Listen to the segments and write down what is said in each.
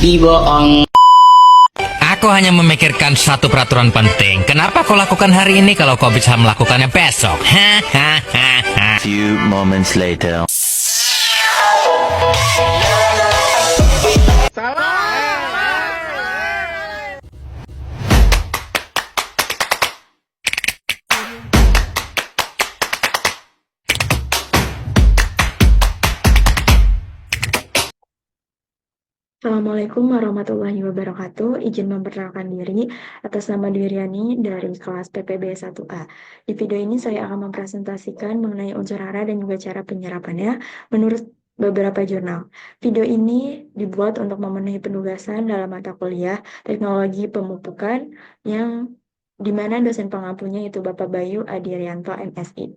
Bohong. Aku hanya memikirkan satu peraturan penting. Kenapa kau lakukan hari ini kalau kau bisa melakukannya besok? Hahaha. Few moments later. Assalamualaikum warahmatullahi wabarakatuh. Izin memperkenalkan diri atas nama Dwiriani dari kelas PPB 1A. Di video ini saya akan mempresentasikan mengenai unsur hara dan juga cara penyerapannya menurut beberapa jurnal. Video ini dibuat untuk memenuhi penugasan dalam mata kuliah Teknologi Pemupukan yang di mana dosen pengampunya itu Bapak Bayu Adirianto MSI.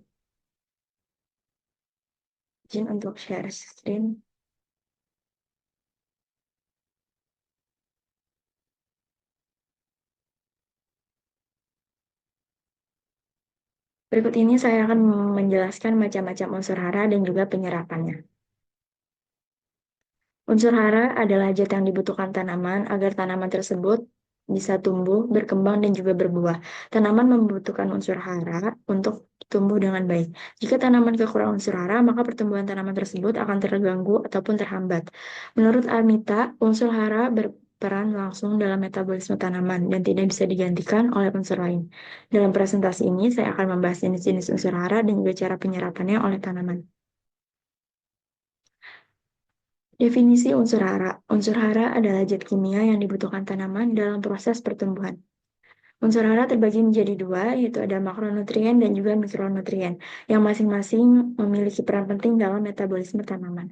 Izin untuk share screen. Berikut ini saya akan menjelaskan macam-macam unsur hara dan juga penyerapannya. Unsur hara adalah zat yang dibutuhkan tanaman agar tanaman tersebut bisa tumbuh, berkembang, dan juga berbuah. Tanaman membutuhkan unsur hara untuk tumbuh dengan baik. Jika tanaman kekurangan unsur hara, maka pertumbuhan tanaman tersebut akan terganggu ataupun terhambat. Menurut Armita, unsur hara berperan langsung dalam metabolisme tanaman dan tidak bisa digantikan oleh unsur lain. Dalam presentasi ini, saya akan membahas jenis-jenis unsur hara dan juga cara penyerapannya oleh tanaman. Definisi unsur hara. Unsur hara adalah zat kimia yang dibutuhkan tanaman dalam proses pertumbuhan. Unsur hara terbagi menjadi dua, yaitu ada makronutrien dan juga mikronutrien, yang masing-masing memiliki peran penting dalam metabolisme tanaman.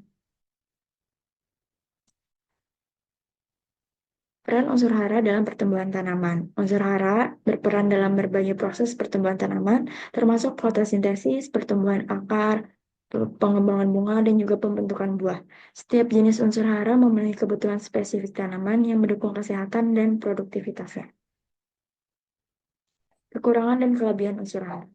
Peran unsur hara dalam pertumbuhan tanaman. Unsur hara berperan dalam berbagai proses pertumbuhan tanaman, termasuk fotosintesis, pertumbuhan akar, pengembangan bunga, dan juga pembentukan buah. Setiap jenis unsur hara memenuhi kebutuhan spesifik tanaman yang mendukung kesehatan dan produktivitasnya. Kekurangan dan kelebihan unsur hara.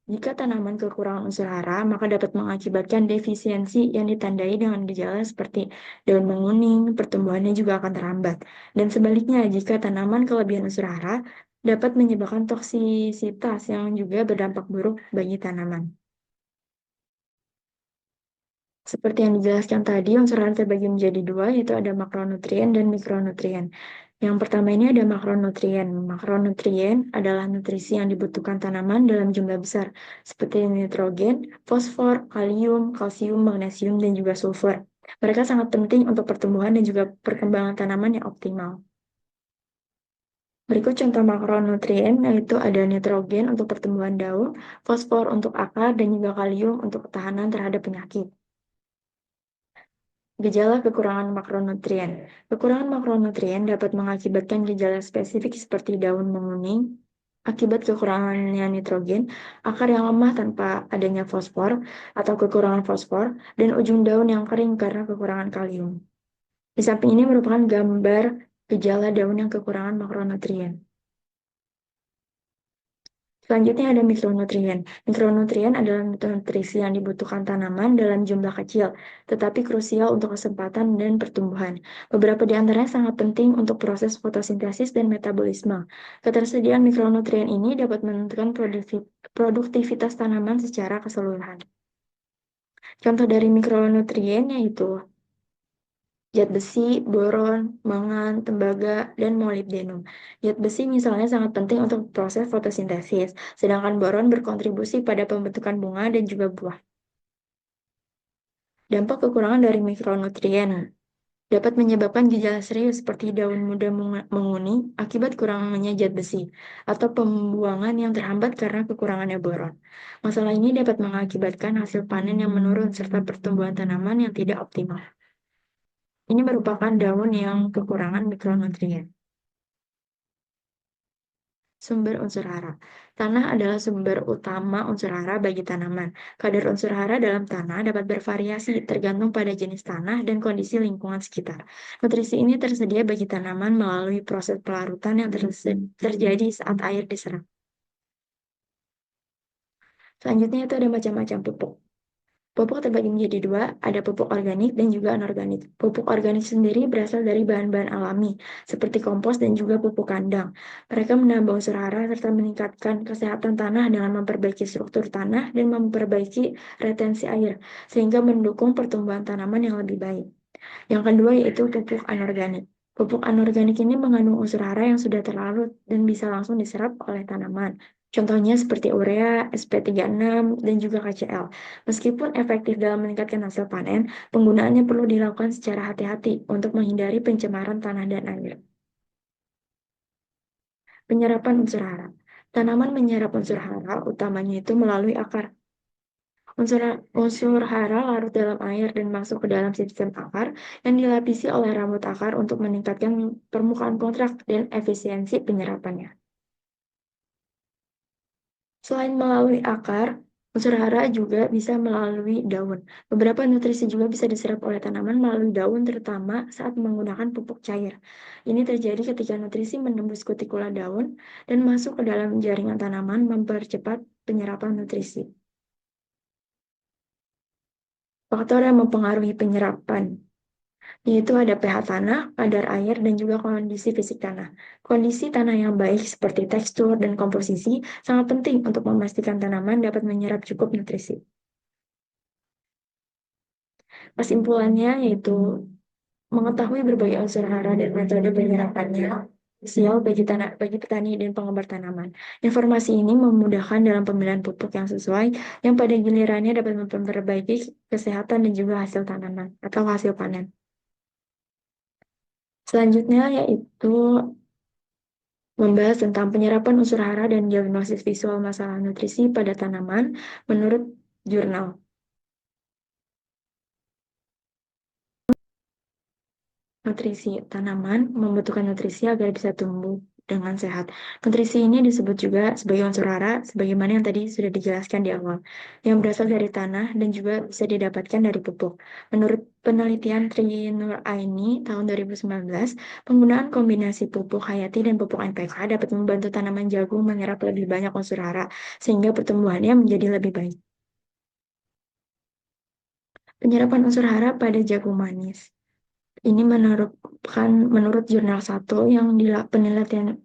Jika tanaman kekurangan unsur hara, maka dapat mengakibatkan defisiensi yang ditandai dengan gejala seperti daun menguning, pertumbuhannya juga akan terhambat. Dan sebaliknya, jika tanaman kelebihan unsur hara, dapat menyebabkan toksisitas yang juga berdampak buruk bagi tanaman. Seperti yang dijelaskan tadi, unsur hara terbagi menjadi dua, yaitu ada makronutrien dan mikronutrien. Yang pertama ini ada makronutrien. Makronutrien adalah nutrisi yang dibutuhkan tanaman dalam jumlah besar, seperti nitrogen, fosfor, kalium, kalsium, magnesium, dan juga sulfur. Mereka sangat penting untuk pertumbuhan dan juga perkembangan tanaman yang optimal. Berikut contoh makronutrien, yaitu ada nitrogen untuk pertumbuhan daun, fosfor untuk akar, dan juga kalium untuk ketahanan terhadap penyakit. Gejala kekurangan makronutrien. Kekurangan makronutrien dapat mengakibatkan gejala spesifik seperti daun menguning, akibat kekurangannya nitrogen, akar yang lemah tanpa adanya fosfor, atau kekurangan fosfor, dan ujung daun yang kering karena kekurangan kalium. Di samping ini merupakan gambar gejala daun yang kekurangan makronutrien. Selanjutnya ada mikronutrien. Mikronutrien adalah nutrisi yang dibutuhkan tanaman dalam jumlah kecil, tetapi krusial untuk kesempatan dan pertumbuhan. Beberapa di antaranya sangat penting untuk proses fotosintesis dan metabolisme. Ketersediaan mikronutrien ini dapat menentukan produktivitas tanaman secara keseluruhan. Contoh dari mikronutrien yaitu zat besi, boron, mangan, tembaga, dan molibdenum. Zat besi misalnya sangat penting untuk proses fotosintesis, sedangkan boron berkontribusi pada pembentukan bunga dan juga buah. Dampak kekurangan dari mikronutrien dapat menyebabkan gejala serius seperti daun muda menguning akibat kurangnya zat besi, atau pembuangan yang terhambat karena kekurangannya boron. Masalah ini dapat mengakibatkan hasil panen yang menurun serta pertumbuhan tanaman yang tidak optimal. Ini merupakan daun yang kekurangan mikronutrien. Sumber unsur hara. Tanah adalah sumber utama unsur hara bagi tanaman. Kadar unsur hara dalam tanah dapat bervariasi tergantung pada jenis tanah dan kondisi lingkungan sekitar. Nutrisi ini tersedia bagi tanaman melalui proses pelarutan yang terjadi saat air diserap. Selanjutnya itu ada macam-macam pupuk. Pupuk terbagi menjadi dua, ada pupuk organik dan juga anorganik. Pupuk organik sendiri berasal dari bahan-bahan alami, seperti kompos dan juga pupuk kandang. Mereka menambah unsur hara serta meningkatkan kesehatan tanah dengan memperbaiki struktur tanah dan memperbaiki retensi air, sehingga mendukung pertumbuhan tanaman yang lebih baik. Yang kedua yaitu pupuk anorganik. Pupuk anorganik ini mengandung unsur hara yang sudah terlarut dan bisa langsung diserap oleh tanaman. Contohnya seperti urea, SP36, dan juga KCl. Meskipun efektif dalam meningkatkan hasil panen, penggunaannya perlu dilakukan secara hati-hati untuk menghindari pencemaran tanah dan air. Penyerapan unsur hara. Tanaman menyerap unsur hara utamanya itu melalui akar. Unsur hara larut dalam air dan masuk ke dalam sistem akar yang dilapisi oleh rambut akar untuk meningkatkan permukaan kontrak dan efisiensi penyerapannya. Selain melalui akar, unsur hara juga bisa melalui daun. Beberapa nutrisi juga bisa diserap oleh tanaman melalui daun, terutama saat menggunakan pupuk cair. Ini terjadi ketika nutrisi menembus kutikula daun dan masuk ke dalam jaringan tanaman, mempercepat penyerapan nutrisi. Faktor yang mempengaruhi penyerapan yaitu ada pH tanah, kadar air, dan juga kondisi fisik tanah. Kondisi tanah yang baik seperti tekstur dan komposisi sangat penting untuk memastikan tanaman dapat menyerap cukup nutrisi. Kesimpulannya yaitu mengetahui berbagai unsur hara dan metode penyerapannya krusial bagi petani dan penggemar tanaman. Informasi ini memudahkan dalam pemilihan pupuk yang sesuai, yang pada gilirannya dapat memperbaiki kesehatan dan juga hasil tanaman atau hasil panen. Selanjutnya yaitu membahas tentang penyerapan unsur hara dan diagnosis visual masalah nutrisi pada tanaman menurut jurnal. Nutrisi tanaman membutuhkan nutrisi agar bisa tumbuh dengan sehat. Nutrisi ini disebut juga sebagai unsur hara, sebagaimana yang tadi sudah dijelaskan di awal, yang berasal dari tanah dan juga bisa didapatkan dari pupuk. Menurut penelitian Tri Nur Aini tahun 2019, penggunaan kombinasi pupuk hayati dan pupuk NPK dapat membantu tanaman jagung menyerap lebih banyak unsur hara, sehingga pertumbuhannya menjadi lebih baik. Penyerapan unsur hara pada jagung manis. Ini menurut jurnal satu yang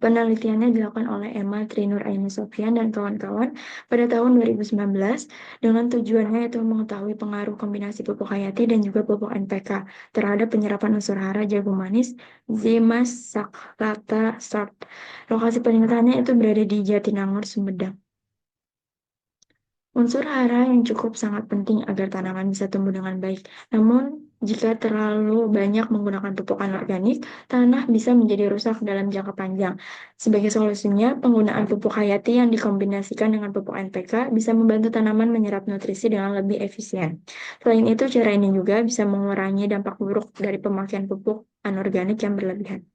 penelitiannya dilakukan oleh Emma Trinur Aini Sofyan dan kawan-kawan pada tahun 2019 dengan tujuannya yaitu mengetahui pengaruh kombinasi pupuk hayati dan juga pupuk NPK terhadap penyerapan unsur hara jagung manis Zemas Saklata Sort. Lokasi penelitiannya itu berada di Jatinangor, Sumedang. Unsur hara yang cukup sangat penting agar tanaman bisa tumbuh dengan baik. Namun, jika terlalu banyak menggunakan pupuk anorganik, tanah bisa menjadi rusak dalam jangka panjang. Sebagai solusinya, penggunaan pupuk hayati yang dikombinasikan dengan pupuk NPK bisa membantu tanaman menyerap nutrisi dengan lebih efisien. Selain itu, cara ini juga bisa mengurangi dampak buruk dari pemakaian pupuk anorganik yang berlebihan.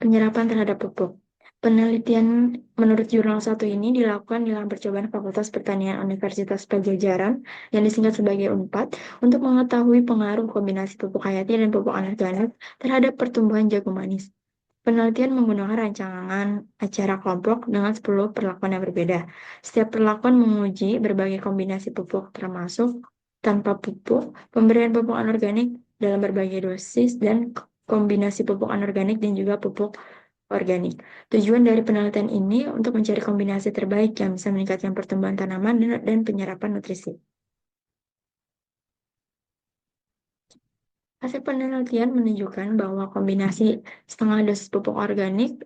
Penyerapan terhadap pupuk. Penelitian menurut jurnal satu ini dilakukan di dalam percobaan Fakultas Pertanian Universitas Padjadjaran yang disingkat sebagai UNPAD untuk mengetahui pengaruh kombinasi pupuk hayati dan pupuk anorganik terhadap pertumbuhan jagung manis. Penelitian menggunakan rancangan acara kelompok dengan 10 perlakuan yang berbeda. Setiap perlakuan menguji berbagai kombinasi pupuk termasuk tanpa pupuk, pemberian pupuk anorganik dalam berbagai dosis, dan kombinasi pupuk anorganik dan juga pupuk organik. Tujuan dari penelitian ini untuk mencari kombinasi terbaik yang bisa meningkatkan pertumbuhan tanaman dan penyerapan nutrisi. Hasil penelitian menunjukkan bahwa kombinasi setengah dosis pupuk organik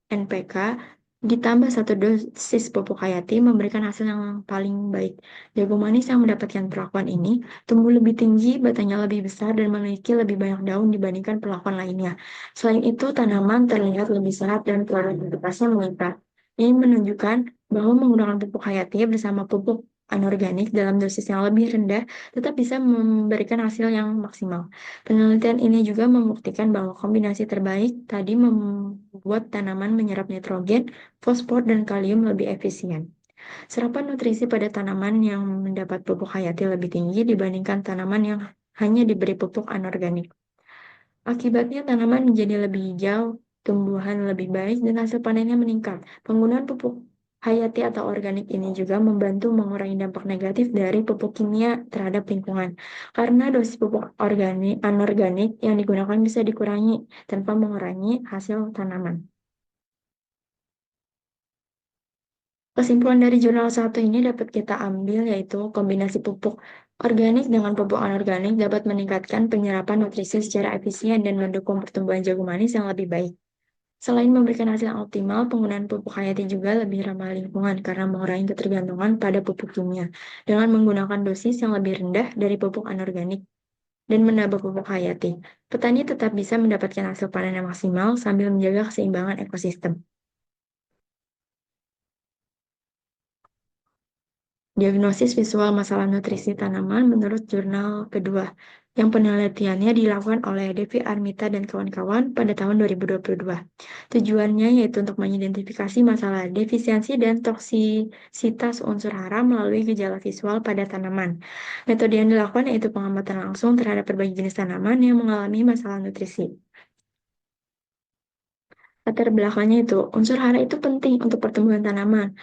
NPK ditambah 1 dosis pupuk hayati memberikan hasil yang paling baik. Jagung manis yang mendapatkan perlakuan ini tumbuh lebih tinggi, batangnya lebih besar, dan memiliki lebih banyak daun dibandingkan perlakuan lainnya. Selain itu, tanaman terlihat lebih sehat dan produktivitasnya meningkat. Ini menunjukkan bahwa menggunakan pupuk hayati bersama pupuk anorganik dalam dosis yang lebih rendah tetap bisa memberikan hasil yang maksimal. Penelitian ini juga membuktikan bahwa kombinasi terbaik tadi membuat tanaman menyerap nitrogen, fosfor, dan kalium lebih efisien. Serapan nutrisi pada tanaman yang mendapat pupuk hayati lebih tinggi dibandingkan tanaman yang hanya diberi pupuk anorganik. Akibatnya tanaman menjadi lebih hijau, tumbuhan lebih baik, dan hasil panennya meningkat. Penggunaan pupuk hayati atau organik ini juga membantu mengurangi dampak negatif dari pupuk kimia terhadap lingkungan. Karena dosis pupuk anorganik yang digunakan bisa dikurangi tanpa mengurangi hasil tanaman. Kesimpulan dari jurnal satu ini dapat kita ambil yaitu kombinasi pupuk organik dengan pupuk anorganik dapat meningkatkan penyerapan nutrisi secara efisien dan mendukung pertumbuhan jagung manis yang lebih baik. Selain memberikan hasil yang optimal, penggunaan pupuk hayati juga lebih ramah lingkungan karena mengurangi ketergantungan pada pupuk kimia dengan menggunakan dosis yang lebih rendah dari pupuk anorganik dan menambah pupuk hayati. Petani tetap bisa mendapatkan hasil panen yang maksimal sambil menjaga keseimbangan ekosistem. Diagnosis visual masalah nutrisi tanaman menurut jurnal kedua, yang penelitiannya dilakukan oleh Devi Armita dan kawan-kawan pada tahun 2022. Tujuannya yaitu untuk mengidentifikasi masalah defisiensi dan toksisitas unsur hara melalui gejala visual pada tanaman. Metode yang dilakukan yaitu pengamatan langsung terhadap berbagai jenis tanaman yang mengalami masalah nutrisi. Latar belakangnya itu, unsur hara itu penting untuk pertumbuhan tanaman.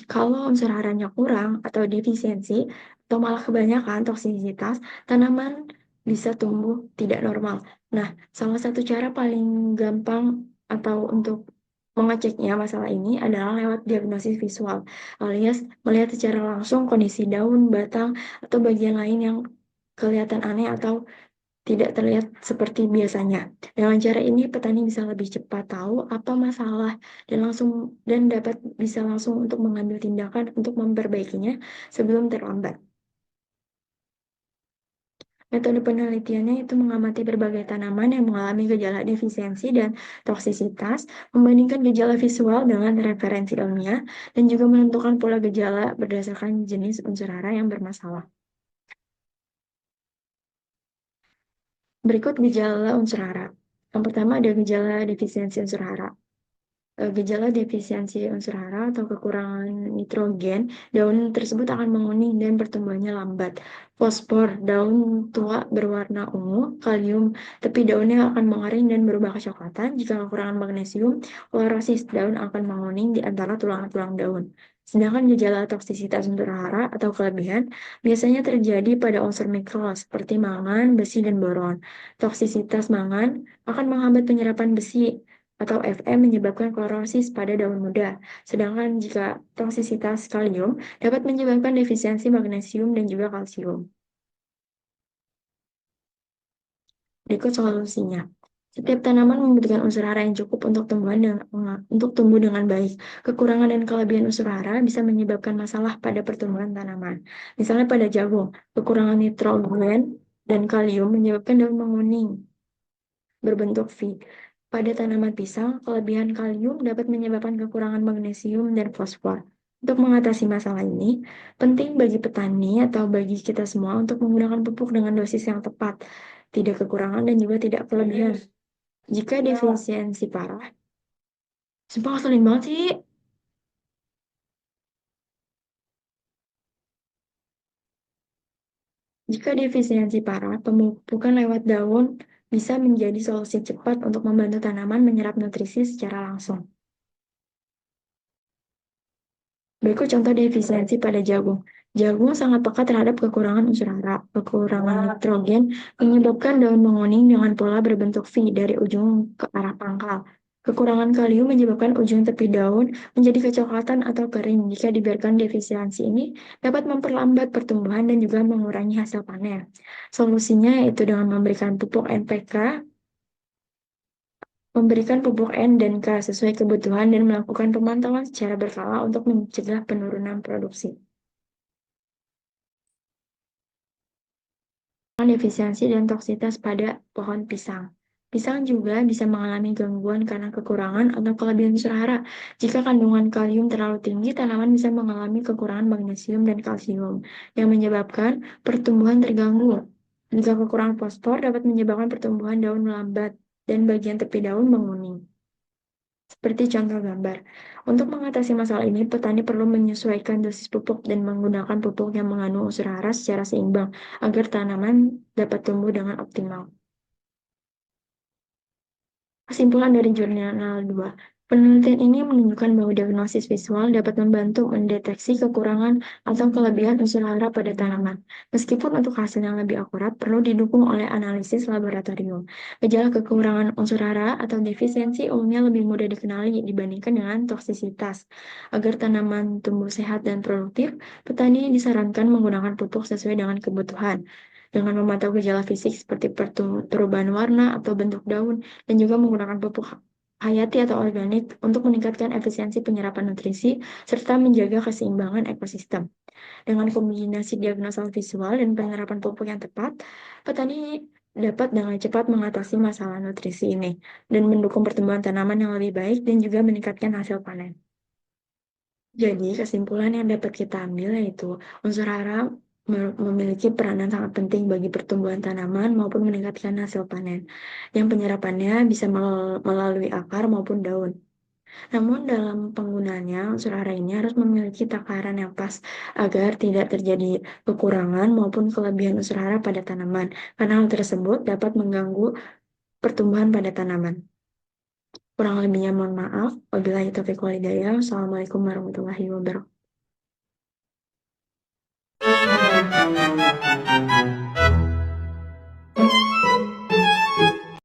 Kalau unsur haranya kurang atau defisiensi, atau malah kebanyakan toksisitas, tanaman bisa tumbuh tidak normal. Nah, salah satu cara paling gampang atau untuk mengeceknya masalah ini adalah lewat diagnosis visual, alias melihat secara langsung kondisi daun, batang, atau bagian lain yang kelihatan aneh atau tidak terlihat seperti biasanya. Dengan cara ini, petani bisa lebih cepat tahu apa masalah dan dapat bisa langsung untuk mengambil tindakan untuk memperbaikinya sebelum terlambat. Metode penelitiannya itu mengamati berbagai tanaman yang mengalami gejala defisiensi dan toksisitas, membandingkan gejala visual dengan referensi ilmiah, dan juga menentukan pola gejala berdasarkan jenis unsur hara yang bermasalah. Berikut gejala unsur hara. Yang pertama ada gejala defisiensi unsur hara. Gejala defisiensi unsur hara atau kekurangan nitrogen, daun tersebut akan menguning dan pertumbuhannya lambat. Fosfor, daun tua berwarna ungu. Kalium, tepi daunnya akan mengering dan berubah kecoklatan. Jika kekurangan magnesium, klorosis, daun akan menguning di antara tulang-tulang daun. Sedangkan gejala toksisitas unsur hara atau kelebihan biasanya terjadi pada unsur mikro seperti mangan, besi, dan boron. Toksisitas mangan akan menghambat penyerapan besi atau Fm menyebabkan klorosis pada daun muda. Sedangkan jika toksisitas kalium dapat menyebabkan defisiensi magnesium dan juga kalsium. Berikut solusinya. Setiap tanaman membutuhkan unsur hara yang cukup untuk tumbuh dengan baik. Kekurangan dan kelebihan unsur hara bisa menyebabkan masalah pada pertumbuhan tanaman. Misalnya pada jagung, kekurangan nitrogen dan kalium menyebabkan daun menguning berbentuk V. Pada tanaman pisang, kelebihan kalium dapat menyebabkan kekurangan magnesium dan fosfor. Untuk mengatasi masalah ini, penting bagi petani atau bagi kita semua untuk menggunakan pupuk dengan dosis yang tepat, tidak kekurangan dan juga tidak kelebihan. Jika defisiensi parah, sumpah ngeselin banget sih. Jika defisiensi parah, pemupukan lewat daun bisa menjadi solusi cepat untuk membantu tanaman menyerap nutrisi secara langsung. Berikut contoh defisiensi pada jagung. Jagung sangat peka terhadap kekurangan unsur hara. Kekurangan nitrogen menyebabkan daun menguning dengan pola berbentuk V dari ujung ke arah pangkal. Kekurangan kalium menyebabkan ujung tepi daun menjadi kecoklatan atau kering. Jika dibiarkan, defisiensi ini dapat memperlambat pertumbuhan dan juga mengurangi hasil panen. Solusinya yaitu dengan memberikan pupuk NPK, memberikan pupuk N dan K sesuai kebutuhan dan melakukan pemantauan secara berkala untuk mencegah penurunan produksi. Defisiensi dan toksitas pada pohon pisang. Pisang juga bisa mengalami gangguan karena kekurangan atau kelebihan unsur hara. Jika kandungan kalium terlalu tinggi, tanaman bisa mengalami kekurangan magnesium dan kalsium yang menyebabkan pertumbuhan terganggu. Jika kekurangan fosfor dapat menyebabkan pertumbuhan daun melambat dan bagian tepi daun menguning. Seperti contoh gambar. Untuk mengatasi masalah ini, petani perlu menyesuaikan dosis pupuk dan menggunakan pupuk yang mengandung unsur hara secara seimbang agar tanaman dapat tumbuh dengan optimal. Kesimpulan dari jurnal 2. Penelitian ini menunjukkan bahwa diagnosis visual dapat membantu mendeteksi kekurangan atau kelebihan unsur hara pada tanaman. Meskipun untuk hasil yang lebih akurat perlu didukung oleh analisis laboratorium. Gejala kekurangan unsur hara atau defisiensi umumnya lebih mudah dikenali dibandingkan dengan toksisitas. Agar tanaman tumbuh sehat dan produktif, petani disarankan menggunakan pupuk sesuai dengan kebutuhan. Dengan memantau gejala fisik seperti perubahan warna atau bentuk daun, dan juga menggunakan pupuk hayati atau organik untuk meningkatkan efisiensi penyerapan nutrisi serta menjaga keseimbangan ekosistem. Dengan kombinasi diagnosa visual dan penerapan pupuk yang tepat, petani dapat dengan cepat mengatasi masalah nutrisi ini dan mendukung pertumbuhan tanaman yang lebih baik dan juga meningkatkan hasil panen. Jadi, kesimpulan yang dapat kita ambil yaitu unsur hara memiliki peranan sangat penting bagi pertumbuhan tanaman maupun meningkatkan hasil panen, yang penyerapannya bisa melalui akar maupun daun. Namun dalam penggunaannya, unsur hara ini harus memiliki takaran yang pas agar tidak terjadi kekurangan maupun kelebihan unsur hara pada tanaman, karena hal tersebut dapat mengganggu pertumbuhan pada tanaman. Kurang lebihnya mohon maaf. Wabillahi taufiq wal hidayah. Wassalamualaikum warahmatullahi wabarakatuh.